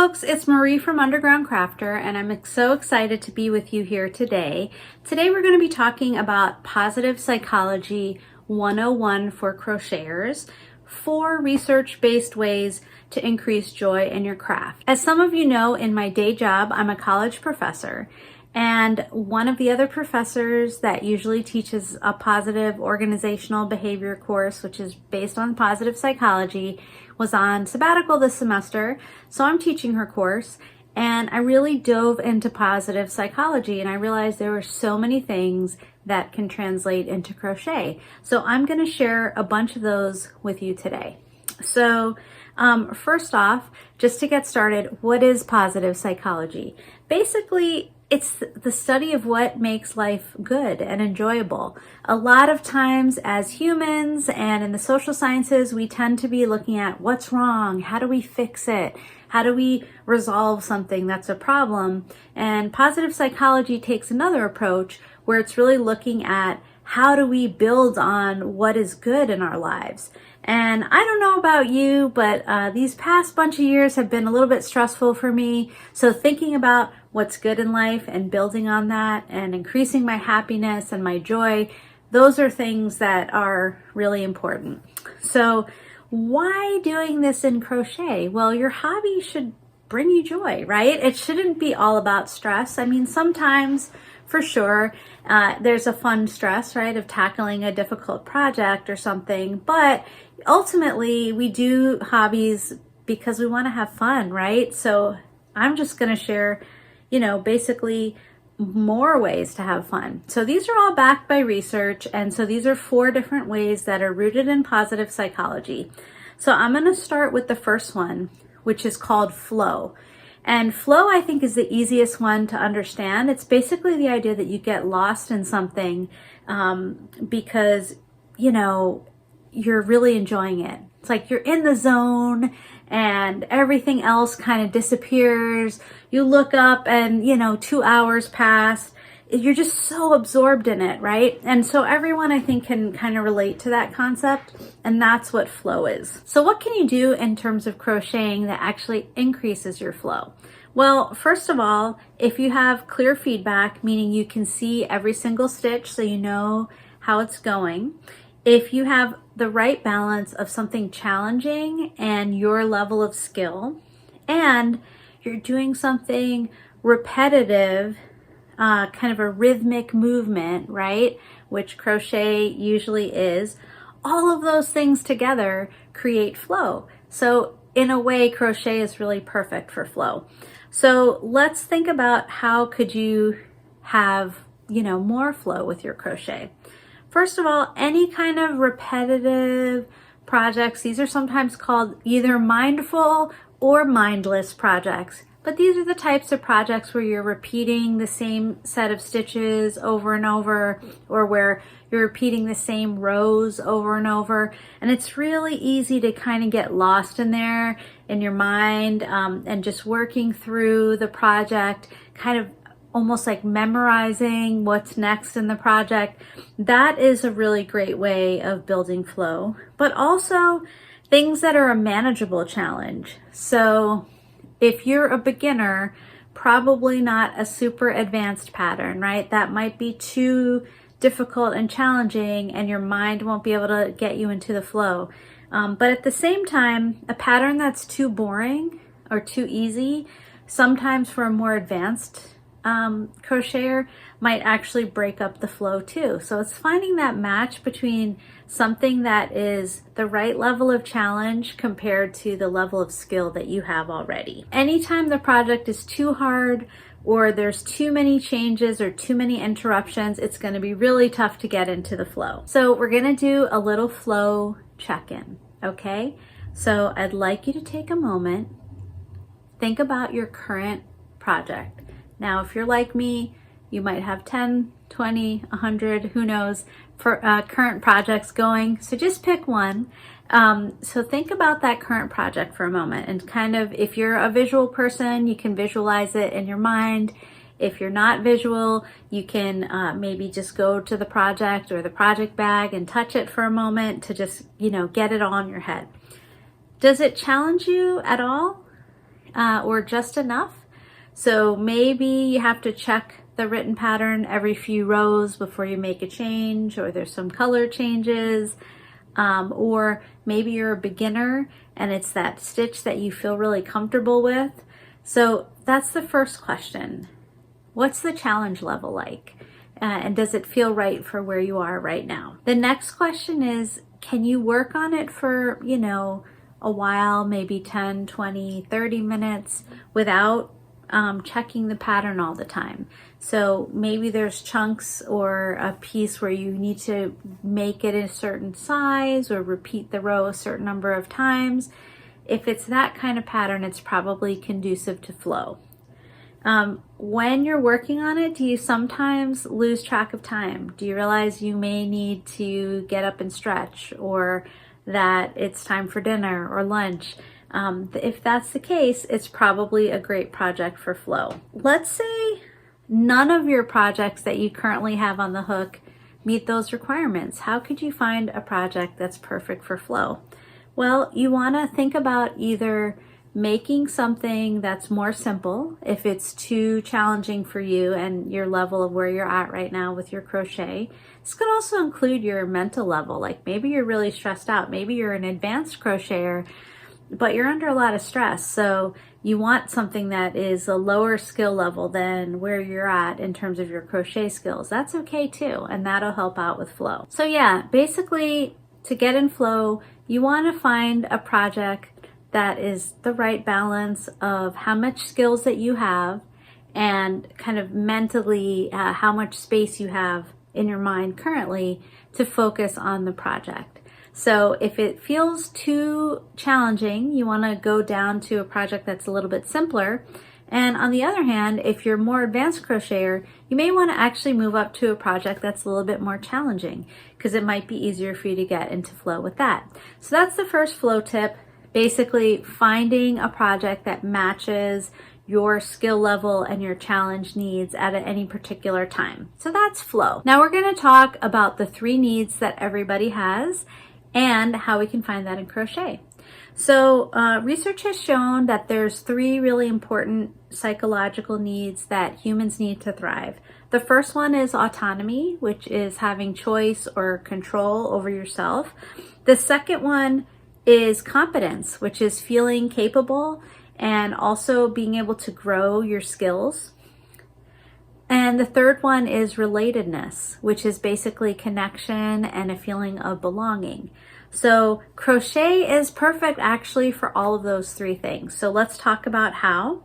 folks, it's Marie from Underground Crafter, and I'm so excited to be with you here today. Today we're going to be talking about Positive Psychology 101 for crocheters, 4 research-based ways to increase joy in your craft. As some of you know, in my day job, I'm a college professor, and one of the other professors that usually teaches a positive organizational behavior course, which is based on positive psychology, was on sabbatical this semester. So I'm teaching her course, and I really dove into positive psychology, and I realized there were so many things that can translate into crochet. So I'm going to share a bunch of those with you today. So first off, just to get started, what is positive psychology? Basically, it's the study of what makes life good and enjoyable. A lot of times as humans and in the social sciences, we tend to be looking at what's wrong, how do we fix it, how do we resolve something that's a problem. And positive psychology takes another approach where it's really looking at how do we build on what is good in our lives. And I don't know about you, but these past bunch of years have been a little bit stressful for me. So thinking about what's good in life and building on that and increasing my happiness and my joy, those are things that are really important. So why doing this in crochet? Well, your hobby should bring you joy, right? It shouldn't be all about stress. I mean, sometimes for sure, there's a fun stress, right, of tackling a difficult project or something, but ultimately we do hobbies because we want to have fun, right? So I'm just going to share, basically more ways to have fun. So these are all backed by research, and so these are 4 different ways that are rooted in positive psychology. So I'm going to start with the first one, which is called flow. And flow, I think, is the easiest one to understand. It's basically the idea that you get lost in something because, you're really enjoying it. It's like you're in the zone and everything else kind of disappears. You look up and, 2 hours pass. You're just so absorbed in it, right? And so everyone, I think, can kind of relate to that concept, and that's what flow is. So what can you do in terms of crocheting that actually increases your flow? Well, first of all, if you have clear feedback, meaning you can see every single stitch so you know how it's going, if you have the right balance of something challenging and your level of skill, and you're doing something repetitive, kind of a rhythmic movement, right? Which crochet usually is. All of those things together create flow. So in a way, crochet is really perfect for flow. So let's think about how could you have, more flow with your crochet. First of all, any kind of repetitive projects, these are sometimes called either mindful or mindless projects. But these are the types of projects where you're repeating the same set of stitches over and over, or where you're repeating the same rows over and over. And it's really easy to kind of get lost in there in your mind and just working through the project, kind of almost like memorizing what's next in the project. That is a really great way of building flow, but also things that are a manageable challenge. So if you're a beginner, probably not a super advanced pattern, right? That might be too difficult and challenging, and your mind won't be able to get you into the flow. But at the same time, a pattern that's too boring or too easy, sometimes for a more advanced crocheter, might actually break up the flow too. So it's finding that match between something that is the right level of challenge compared to the level of skill that you have already. Anytime the project is too hard or there's too many changes or too many interruptions, it's going to be really tough to get into the flow. So we're going to do a little flow check-in, okay? So I'd like you to take a moment, think about your current project. Now, if you're like me, you might have 10, 20, 100, who knows, for current projects going. So just pick one. So think about that current project for a moment, and kind of, if you're a visual person, you can visualize it in your mind. If you're not visual, you can maybe just go to the project or the project bag and touch it for a moment to just, get it all in your head. Does it challenge you at all? or just enough. So maybe you have to check the written pattern every few rows before you make a change, or there's some color changes, or maybe you're a beginner and it's that stitch that you feel really comfortable with. So that's the first question. What's the challenge level like? And does it feel right for where you are right now? The next question is, can you work on it for, a while, maybe 10, 20, 30 minutes without checking the pattern all the time? So maybe there's chunks or a piece where you need to make it a certain size or repeat the row a certain number of times. If it's that kind of pattern, it's probably conducive to flow. When you're working on it, do you sometimes lose track of time? Do you realize you may need to get up and stretch, or that it's time for dinner or lunch? If that's the case, it's probably a great project for flow. Let's say none of your projects that you currently have on the hook meet those requirements. How could you find a project that's perfect for flow? Well, you want to think about either making something that's more simple if it's too challenging for you and your level of where you're at right now with your crochet. This could also include your mental level. Like maybe you're really stressed out. Maybe you're an advanced crocheter, but you're under a lot of stress. So you want something that is a lower skill level than where you're at in terms of your crochet skills. That's okay too, and that'll help out with flow. So yeah, basically to get in flow, you want to find a project that is the right balance of how much skills that you have and kind of mentally how much space you have in your mind currently to focus on the project. So if it feels too challenging, you want to go down to a project that's a little bit simpler. And on the other hand, if you're more advanced crocheter, you may want to actually move up to a project that's a little bit more challenging, because it might be easier for you to get into flow with that. So that's the first flow tip. Basically, finding a project that matches your skill level and your challenge needs at any particular time. So that's flow. Now we're going to talk about the 3 needs that everybody has and how we can find that in crochet. So research has shown that there's 3 really important psychological needs that humans need to thrive. The first one is autonomy, which is having choice or control over yourself. The second one is competence, which is feeling capable and also being able to grow your skills. And the third one is relatedness, which is basically connection and a feeling of belonging. So crochet is perfect actually for all of those 3 things. So let's talk about how.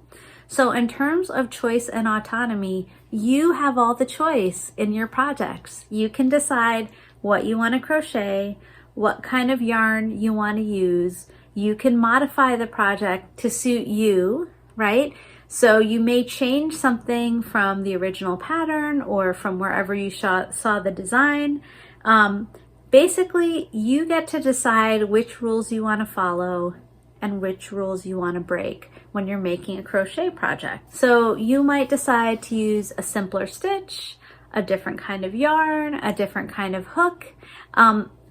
So in terms of choice and autonomy, you have all the choice in your projects. You can decide what you want to crochet, what kind of yarn you want to use. You can modify the project to suit you, right? So you may change something from the original pattern or from wherever you saw the design. Basically, you get to decide which rules you want to follow and which rules you want to break when you're making a crochet project. So you might decide to use a simpler stitch, a different kind of yarn, a different kind of hook.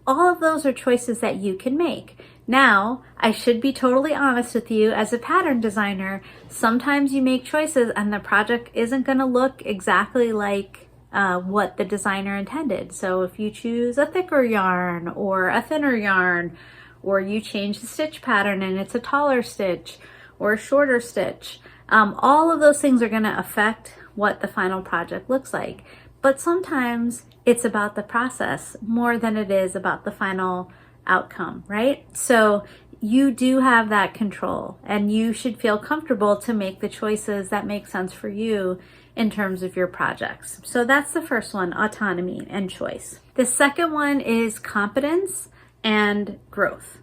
All of those are choices that you can make. Now, I should be totally honest with you, as a pattern designer, sometimes you make choices and the project isn't going to look exactly like what the designer intended. So if you choose a thicker yarn or a thinner yarn, or you change the stitch pattern and it's a taller stitch or a shorter stitch, all of those things are going to affect what the final project looks like. But sometimes it's about the process more than it is about the final outcome, right? So you do have that control, and you should feel comfortable to make the choices that make sense for you in terms of your projects. So that's the first one, autonomy and choice. The second one is competence and growth.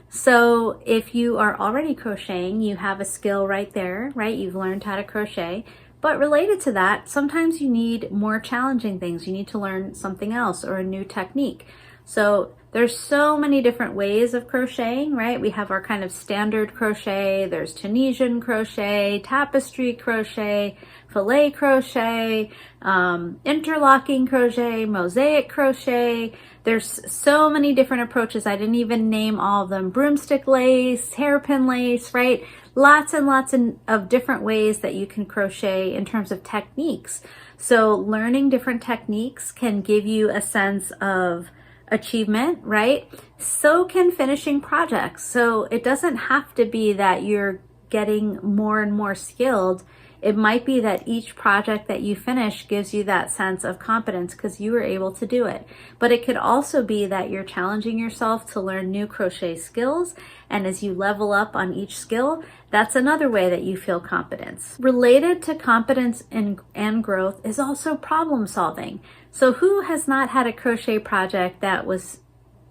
So if you are already crocheting, you have a skill right there, right? You've learned how to crochet. But related to that, sometimes you need more challenging things. You need to learn something else or a new technique. So there's so many different ways of crocheting, right? We have our kind of standard crochet, there's Tunisian crochet, tapestry crochet, filet crochet, interlocking crochet, mosaic crochet. There's so many different approaches. I didn't even name all of them. Broomstick lace, hairpin lace, right? lots and lots of different ways that you can crochet in terms of techniques. So learning different techniques can give you a sense of achievement, right? So can finishing projects. So it doesn't have to be that you're getting more and more skilled. It might be that each project that you finish gives you that sense of competence because you were able to do it. But it could also be that you're challenging yourself to learn new crochet skills. And as you level up on each skill, that's another way that you feel competence. Related to competence and growth is also problem solving. So who has not had a crochet project that was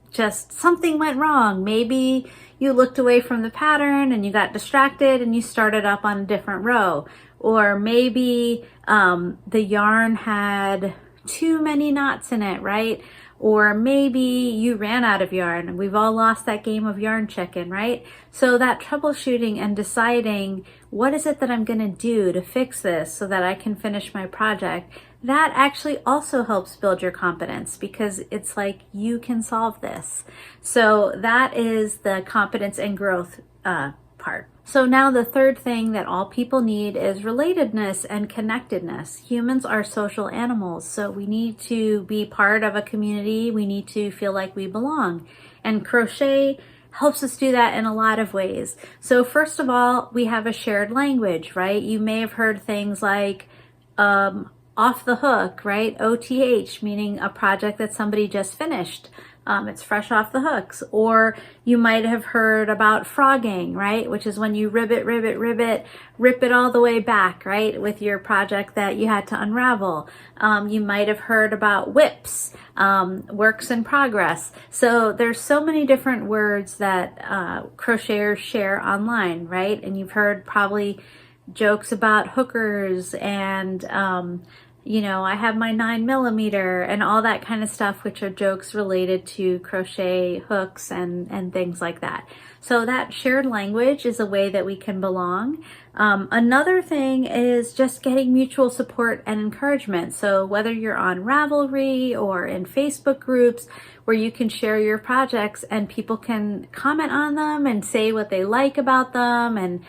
just something went wrong? Maybe you looked away from the pattern and you got distracted and you started up on a different row. Or maybe the yarn had too many knots in it, right? Or maybe you ran out of yarn. We've all lost that game of yarn chicken, right? So that troubleshooting and deciding what is it that I'm gonna do to fix this so that I can finish my project, that actually also helps build your competence because it's like you can solve this. So that is the competence and growth part. So now the third thing that all people need is relatedness and connectedness. Humans are social animals, so we need to be part of a community. We need to feel like we belong. And crochet helps us do that in a lot of ways. So first of all, we have a shared language, right? You may have heard things like off the hook, right? OTH, meaning a project that somebody just finished. It's fresh off the hooks. Or you might have heard about frogging, right? Which is when you rip it all the way back, right? With your project that you had to unravel. You might have heard about whips, works in progress. So there's so many different words that crocheters share online, right? And you've heard probably jokes about hookers and I have my 9mm and all that kind of stuff, which are jokes related to crochet hooks and things like that. So that shared language is a way that we can belong. Another thing is just getting mutual support and encouragement. So whether you're on Ravelry or in Facebook groups where you can share your projects and people can comment on them and say what they like about them and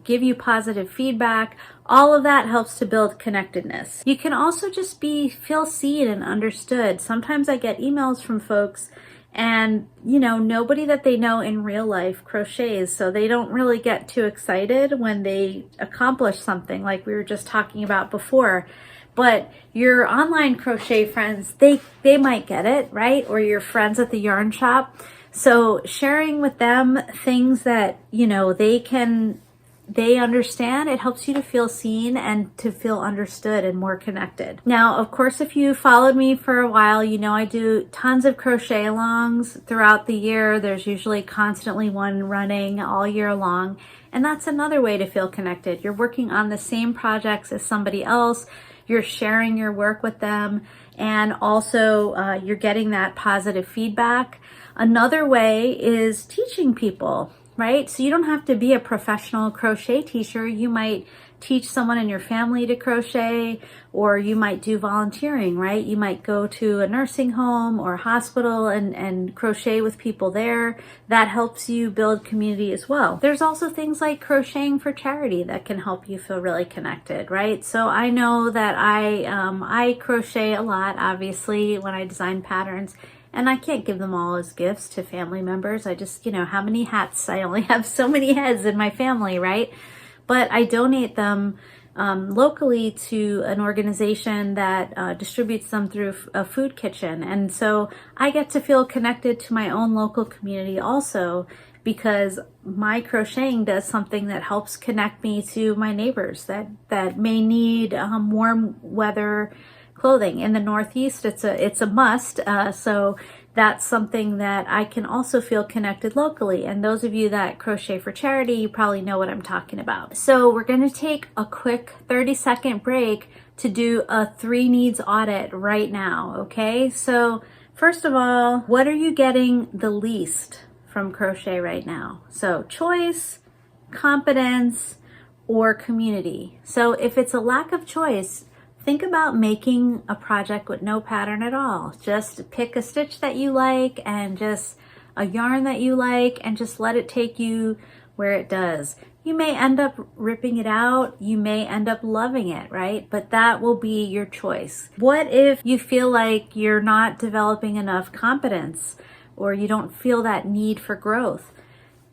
give you positive feedback. All of that helps to build connectedness. You can also just feel seen and understood. Sometimes I get emails from folks and, nobody that they know in real life crochets, so they don't really get too excited when they accomplish something like we were just talking about before. But your online crochet friends, they might get it, right? Or your friends at the yarn shop. So sharing with them things that, they understand, it helps you to feel seen and to feel understood and more connected. Now, of course, if you followed me for a while, I do tons of crochet alongs throughout the year. There's usually constantly one running all year long. And that's another way to feel connected. You're working on the same projects as somebody else. You're sharing your work with them. And also you're getting that positive feedback. Another way is teaching people, right? So you don't have to be a professional crochet teacher. You might teach someone in your family to crochet, or you might do volunteering, right? You might go to a nursing home or hospital and crochet with people there. That helps you build community as well. There's also things like crocheting for charity that can help you feel really connected, right? So I know that I crochet a lot, obviously, when I design patterns. And I can't give them all as gifts to family members. I just, how many hats? I only have so many heads in my family, right? But I donate them locally to an organization that distributes them through a food kitchen. And so I get to feel connected to my own local community also, because my crocheting does something that helps connect me to my neighbors that may need warm weather clothing. In the Northeast, it's a must. So that's something that I can also feel connected locally. And those of you that crochet for charity, you probably know what I'm talking about. So we're going to take a quick 30-second break to do a 3 needs audit right now. Okay. So first of all, what are you getting the least from crochet right now? So choice, competence, or community. So if it's a lack of choice, think about making a project with no pattern at all. Just pick a stitch that you like and just a yarn that you like and just let it take you where it does. You may end up ripping it out, you may end up loving it, right? But that will be your choice. What if you feel like you're not developing enough competence or you don't feel that need for growth?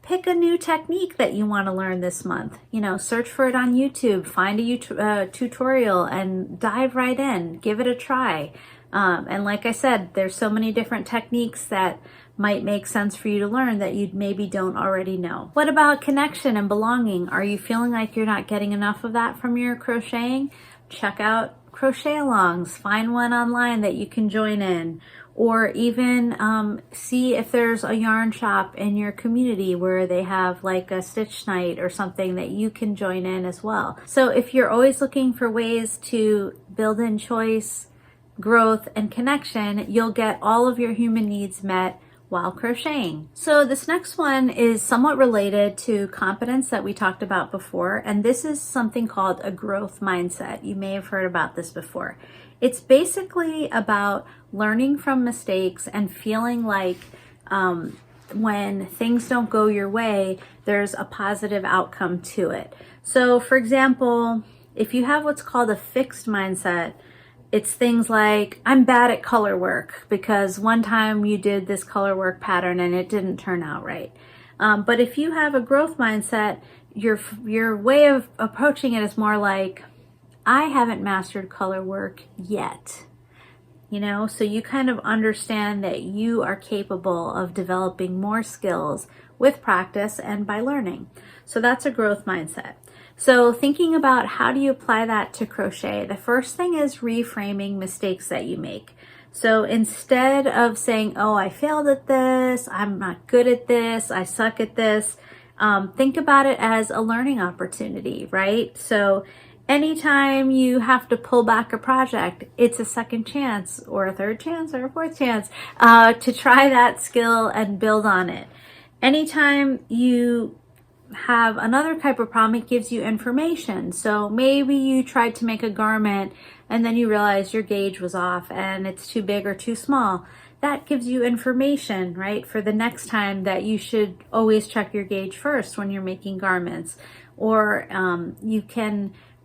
Pick a new technique that you want to learn this month. Search for it on YouTube, find a tutorial and dive right in, give it a try. And like I said, there's so many different techniques that might make sense for you to learn that you maybe don't already know. What about connection and belonging? Are you feeling like you're not getting enough of that from your crocheting? Check out crochet alongs. Find one online that you can join in, or even see if there's a yarn shop in your community where they have like a stitch night or something that you can join in as well. So if you're always looking for ways to build in choice, growth, and connection, you'll get all of your human needs met while crocheting. So this next one is somewhat related to competence that we talked about before, and this is something called a growth mindset. You may have heard about this before. It's basically about learning from mistakes and feeling like when things don't go your way, there's a positive outcome to it. So for example, if you have what's called a fixed mindset, it's things like, I'm bad at color work because one time you did this color work pattern and it didn't turn out right. But if you have a growth mindset, your way of approaching it is more like, I haven't mastered color work yet. So you kind of understand that you are capable of developing more skills with practice and by learning. So that's a growth mindset. So thinking about how do you apply that to crochet, the first thing is reframing mistakes that you make. So instead of saying, oh, I failed at this, I'm not good at this, I suck at this, think about it as a learning opportunity, right? So anytime you have to pull back a project, it's a second chance or a third chance or a fourth chance to try that skill and build on it. Anytime you have another type of problem, it gives you information. So maybe you tried to make a garment and then you realize your gauge was off and it's too big or too small. That gives you information, right, for the next time that you should always check your gauge first when you're making garments. Or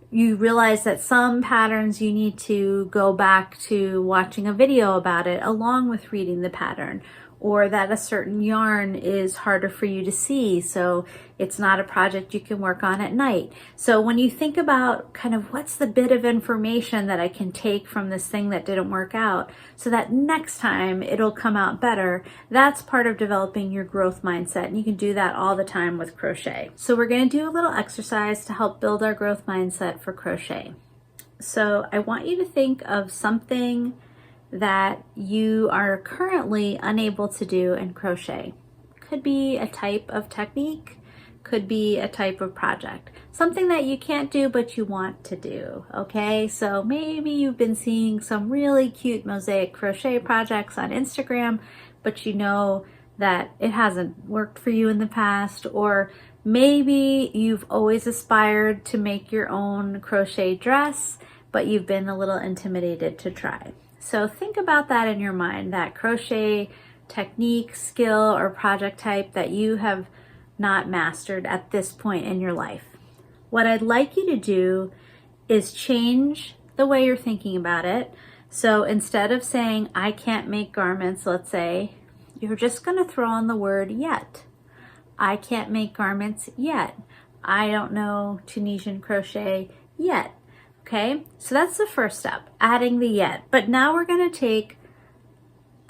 you realize that some patterns you need to go back to watching a video about it along with reading the pattern, or that a certain yarn is harder for you to see, so it's not a project you can work on at night. So when you think about kind of what's the bit of information that I can take from this thing that didn't work out so that next time it'll come out better, that's part of developing your growth mindset, and you can do that all the time with crochet. So we're going to do a little exercise to help build our growth mindset for crochet. So I want you to think of something that you are currently unable to do in crochet. Could be a type of technique, could be a type of project, something that you can't do but you want to do. Okay, so maybe you've been seeing some really cute mosaic crochet projects on Instagram, but you know that it hasn't worked for you in the past, or maybe you've always aspired to make your own crochet dress, but you've been a little intimidated to try. So think about that in your mind, that crochet technique, skill, or project type that you have not mastered at this point in your life. What I'd like you to do is change the way you're thinking about it. So instead of saying, I can't make garments, let's say, you're just going to throw on the word yet. I can't make garments yet. I don't know Tunisian crochet yet. Okay, so that's the first step, adding the yet. But now we're going to take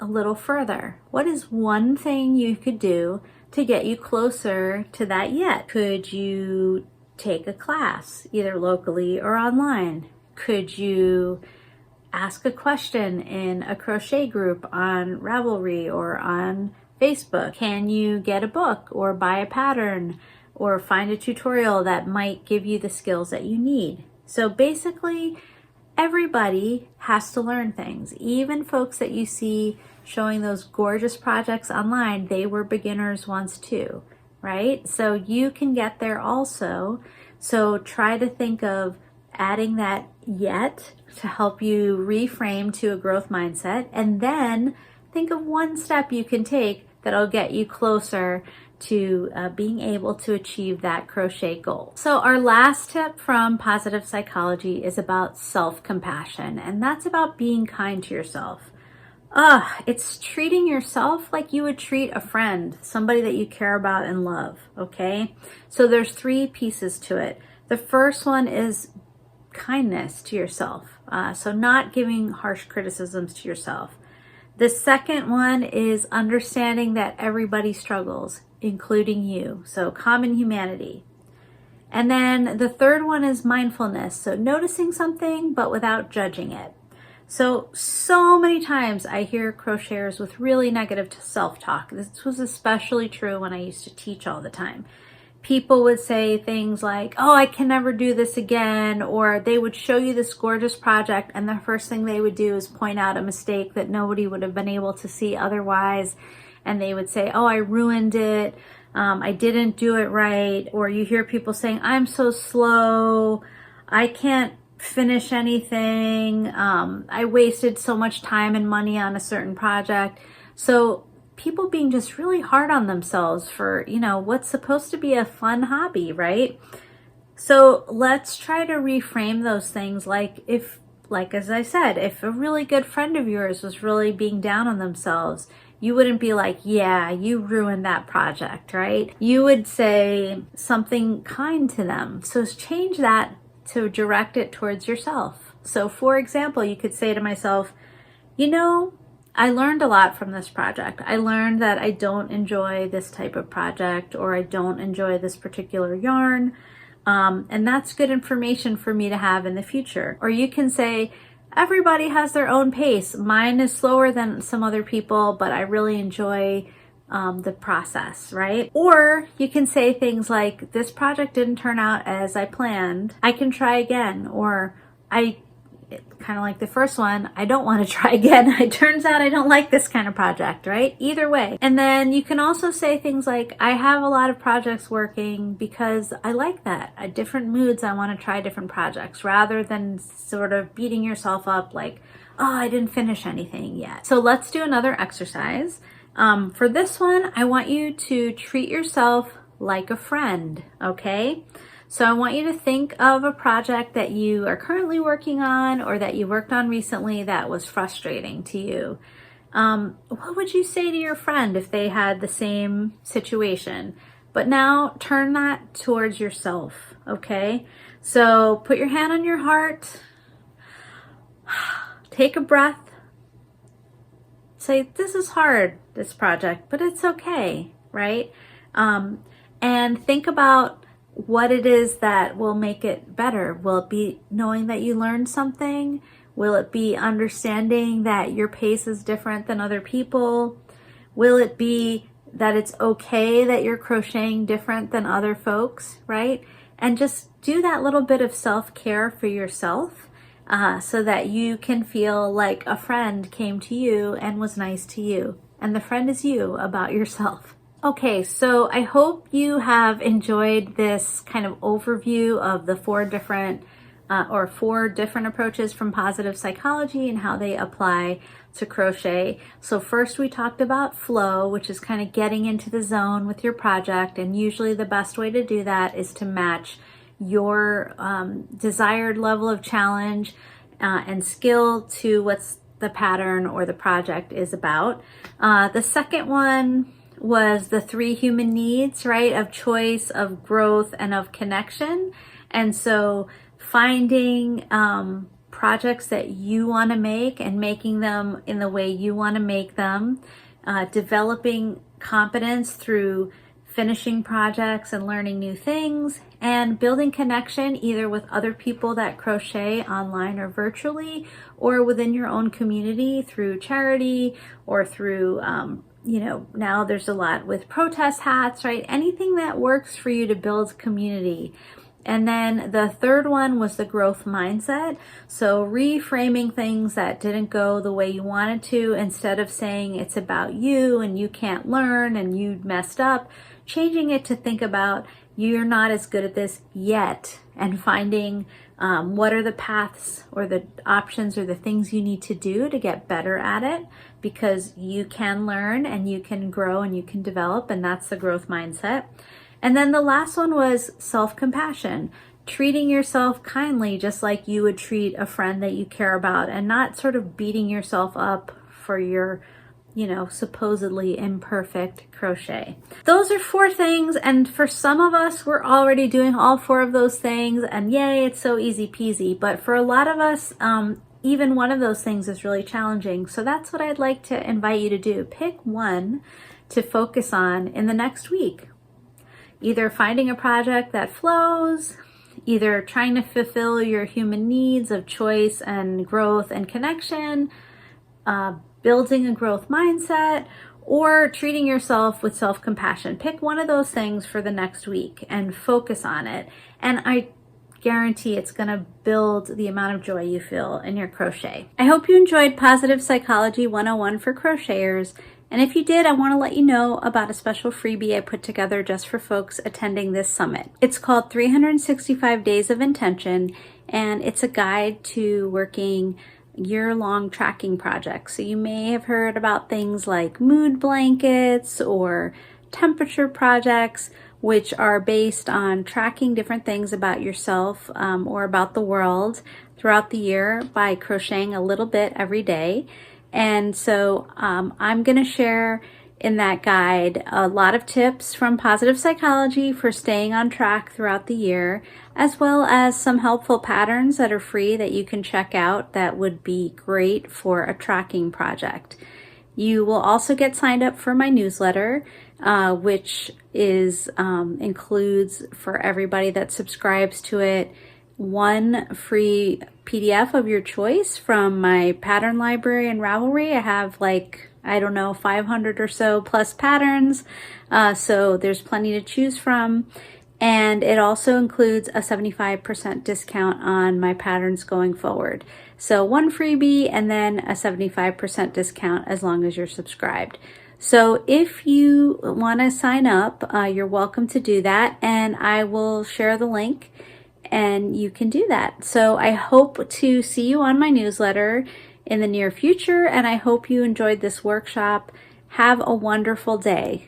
a little further. What is one thing you could do to get you closer to that yet? Could you take a class, either locally or online? Could you ask a question in a crochet group on Ravelry or on Facebook? Can you get a book or buy a pattern or find a tutorial that might give you the skills that you need? So basically, everybody has to learn things. Even folks that you see showing those gorgeous projects online, they were beginners once too, right? So you can get there also. So try to think of adding that yet to help you reframe to a growth mindset, and then think of one step you can take that'll get you closer to being able to achieve that crochet goal. So our last tip from positive psychology is about self-compassion, and that's about being kind to yourself. It's treating yourself like you would treat a friend, somebody that you care about and love, okay? So there's 3 pieces to it. The first one is kindness to yourself, so not giving harsh criticisms to yourself. The second one is understanding that everybody struggles, including you, so common humanity. And then the third one is mindfulness, so noticing something but without judging it. So many times I hear crocheters with really negative self-talk. This was especially true when I used to teach all the time. People would say things like, oh, I can never do this again, or they would show you this gorgeous project and the first thing they would do is point out a mistake that nobody would have been able to see otherwise. And they would say, oh, I ruined it. I didn't do it right. Or you hear people saying, I'm so slow. I can't finish anything. I wasted so much time and money on a certain project. So people being just really hard on themselves for, what's supposed to be a fun hobby, right? So let's try to reframe those things. As I said, if a really good friend of yours was really being down on themselves, you wouldn't be like, yeah, you ruined that project, right? You would say something kind to them. So change that to direct it towards yourself. So for example, you could say to myself, I learned a lot from this project. I learned that I don't enjoy this type of project, or I don't enjoy this particular yarn. And that's good information for me to have in the future. Or you can say, everybody has their own pace. Mine is slower than some other people, but I really enjoy the process, right? Or you can say things like, this project didn't turn out as I planned. I can try again. Or kind of like the first one, I don't want to try again. It turns out I don't like this kind of project, right? Either way. And then you can also say things like, I have a lot of projects working because I like that. At different moods, I want to try different projects, rather than sort of beating yourself up like, oh, I didn't finish anything yet. So let's do another exercise. For this one, I want you to treat yourself like a friend, okay? So I want you to think of a project that you are currently working on, or that you worked on recently that was frustrating to you. What would you say to your friend if they had the same situation? But now turn that towards yourself, okay? So put your hand on your heart, take a breath, say, this is hard, this project, but it's okay, right? And think about what it is that will make it better. Will it be knowing that you learned something? Will it be understanding that your pace is different than other people? Will it be that it's okay that you're crocheting different than other folks, right? And just do that little bit of self-care for yourself, so that you can feel like a friend came to you and was nice to you. And the friend is you about yourself. Okay, so I hope you have enjoyed this kind of overview of the 4 different approaches from positive psychology and how they apply to crochet. So first we talked about flow, which is kind of getting into the zone with your project. And usually the best way to do that is to match your desired level of challenge and skill to what's the pattern or the project is about. The second one was the 3 human needs, right? Of choice, of growth, and of connection. And so finding projects that you want to make and making them in the way you want to make them, developing competence through finishing projects and learning new things, and building connection either with other people that crochet online or virtually, or within your own community through charity, or through, now there's a lot with protest hats, right? Anything that works for you to build community. And then the third one was the growth mindset. So reframing things that didn't go the way you wanted to, instead of saying it's about you and you can't learn and you messed up, changing it to think about you're not as good at this yet, and finding what are the paths or the options or the things you need to do to get better at it, because you can learn and you can grow and you can develop, and that's the growth mindset. And then the last one was self-compassion, treating yourself kindly, just like you would treat a friend that you care about, and not sort of beating yourself up for your, supposedly imperfect crochet. Those are 4 things, and for some of us, we're already doing all 4 of those things, and yay, it's so easy peasy. But for a lot of us, even one of those things is really challenging. So that's what I'd like to invite you to do. Pick one to focus on in the next week. Either finding a project that flows, either trying to fulfill your human needs of choice and growth and connection, building a growth mindset, or treating yourself with self-compassion. Pick one of those things for the next week and focus on it. And I guarantee it's going to build the amount of joy you feel in your crochet. I hope you enjoyed Positive Psychology 101 for Crocheters. And if you did, I want to let you know about a special freebie I put together just for folks attending this summit. It's called 365 Days of Intention, and it's a guide to working year-long tracking projects. So you may have heard about things like mood blankets or temperature projects, which are based on tracking different things about yourself or about the world throughout the year by crocheting a little bit every day. And so I'm going to share in that guide a lot of tips from Positive Psychology for staying on track throughout the year, as well as some helpful patterns that are free that you can check out that would be great for a tracking project. You will also get signed up for my newsletter, which is includes for everybody that subscribes to it one free PDF of your choice from my pattern library and Ravelry. I have 500 or so plus patterns, so there's plenty to choose from. And it also includes a 75% discount on my patterns going forward. So one freebie and then a 75% discount as long as you're subscribed. So if you want to sign up, you're welcome to do that, and I will share the link and you can do that. So I hope to see you on my newsletter in the near future, and I hope you enjoyed this workshop. Have a wonderful day.